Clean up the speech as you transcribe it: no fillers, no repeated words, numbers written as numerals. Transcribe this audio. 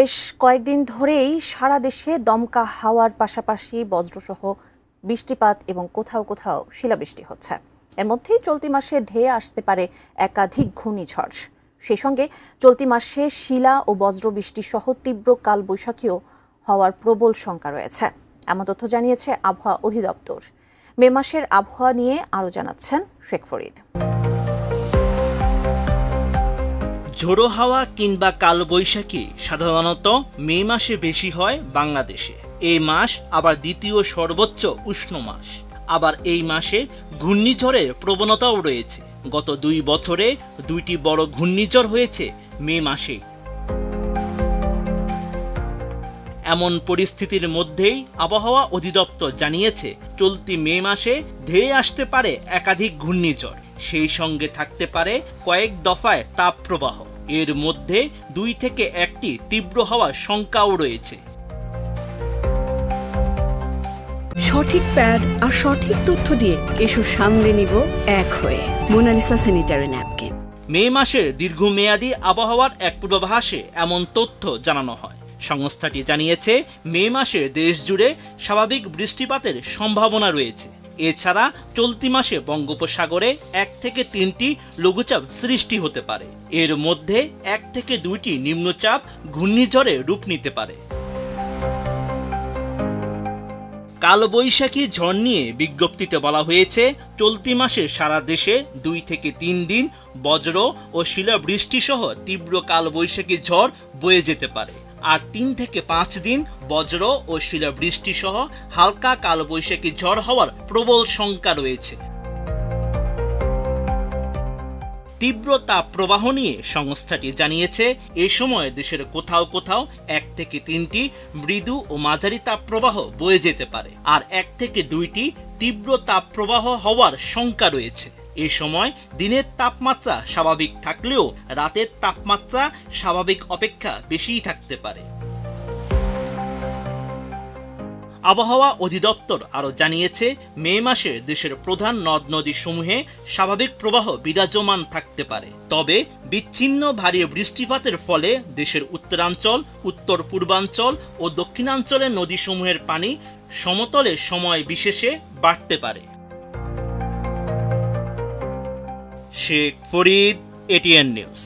বেশ কয়েকদিন ধরেই সারা দেশে দমকা হাওয়ার পাশাপাশি বজ্রসহ বৃষ্টিপাত এবং কোথাও কোথাও শিলাবৃষ্টি হচ্ছে। এর মধ্যেই চলতি মাসে ধেয়ে আসতে পারে একাধিক ঘূর্ণিঝড়। সেই সঙ্গে চলতি মাসে শিলা ও বজ্রবৃষ্টি সহ তীব্র কালবৈশাখীও হওয়ার প্রবল শঙ্কা রয়েছে, এমন তথ্য জানিয়েছে আবহাওয়া অধিদপ্তর। মে মাসের আবহাওয়া নিয়ে আরও জানাচ্ছেন শেখ ফরিদ। ঝোড়ো হাওয়া কিংবা কালবৈশাখী সাধারণত মে মাসে বেশি হয় বাংলাদেশে। এই মাস আবার দ্বিতীয় সর্বোচ্চ উষ্ণ মাস। আবার এই মাসে ঘূর্ণিঝড়ের প্রবণতাও রয়েছে। গত 2 বছরে 2টি বড় ঘূর্ণিঝড় হয়েছে মে মাসে। এমন পরিস্থিতির মধ্যেই আবহাওয়া অধিদপ্তর জানিয়েছে চলতি মে মাসে ধেয়ে আসতে পারে একাধিক ঘূর্ণিঝড়। সেই সঙ্গে থাকতে পারে কয়েক দফায় তাপপ্রবাহ। এর মধ্যে 2 থেকে 1টি তীব্র হওয়ার শঙ্কাও রয়েছে। সঠিক প্যাড আর সঠিক তথ্য দিয়ে এসব সামলে নিব এক হয়ে। Mona Lisa sanitary napkin. মে মাসের দীর্ঘমেয়াদী আবহাওয়ার এক পূর্বাভাসে এমন তথ্য জানানো হয়। সংস্থাটি জানিয়েছে মে মাসে দেশ জুড়ে স্বাভাবিক বৃষ্টিপাতের সম্ভাবনা রয়েছে। এছাড়া চলতি মাসে বঙ্গোপসাগরে 1 থেকে 3টি লঘুচাপ সৃষ্টি হতে পারে। এর মধ্যে 1 থেকে 2টি নিম্নচাপ ঘূর্ণিঝড়ে রূপ নিতে পারে। কালবৈশাখী ঝড় নিয়ে বিজ্ঞপ্তিতে বলা হয়েছে চলতি মাসে সারা দেশে 2 থেকে 3 দিন বজ্র ও শিলাবৃষ্টি সহ তীব্র কালবৈশাখী ঝড় বয়ে যেতে পারে। আর 3 থেকে 5 দিন বজ্র ও শিলাবৃষ্টি সহ হালকা কালবৈশাখী ঝড় হওয়ার প্রবল শঙ্কা রয়েছে। তীব্র তাপ প্রবাহ নিয়ে সংস্থাটি জানিয়েছে এ সময় দেশের কোথাও কোথাও 1 থেকে 3টি মৃদু ও মাঝারি তাপ প্রবাহ বয়ে যেতে পারে। আর 1 থেকে 2টি তীব্র তাপ প্রবাহ হওয়ার শঙ্কা রয়েছে। এ সময় দিনের তাপমাত্রা স্বাভাবিক থাকলেও রাতের তাপমাত্রা স্বাভাবিক অপেক্ষা বেশিই থাকতে পারে। আবহাওয়া অধিদপ্তর আরও জানিয়েছে মে মাসে দেশের প্রধান নদ নদী সমূহে স্বাভাবিক প্রবাহ বিরাজমান থাকতে পারে। তবে বিচ্ছিন্ন ভারী বৃষ্টিপাতের ফলে দেশের উত্তরাঞ্চল, উত্তর পূর্বাঞ্চল ও দক্ষিণাঞ্চলের নদীসমূহের পানি সমতলে সময় বিশেষে বাড়তে পারে। Sheikh Farid, ATN news.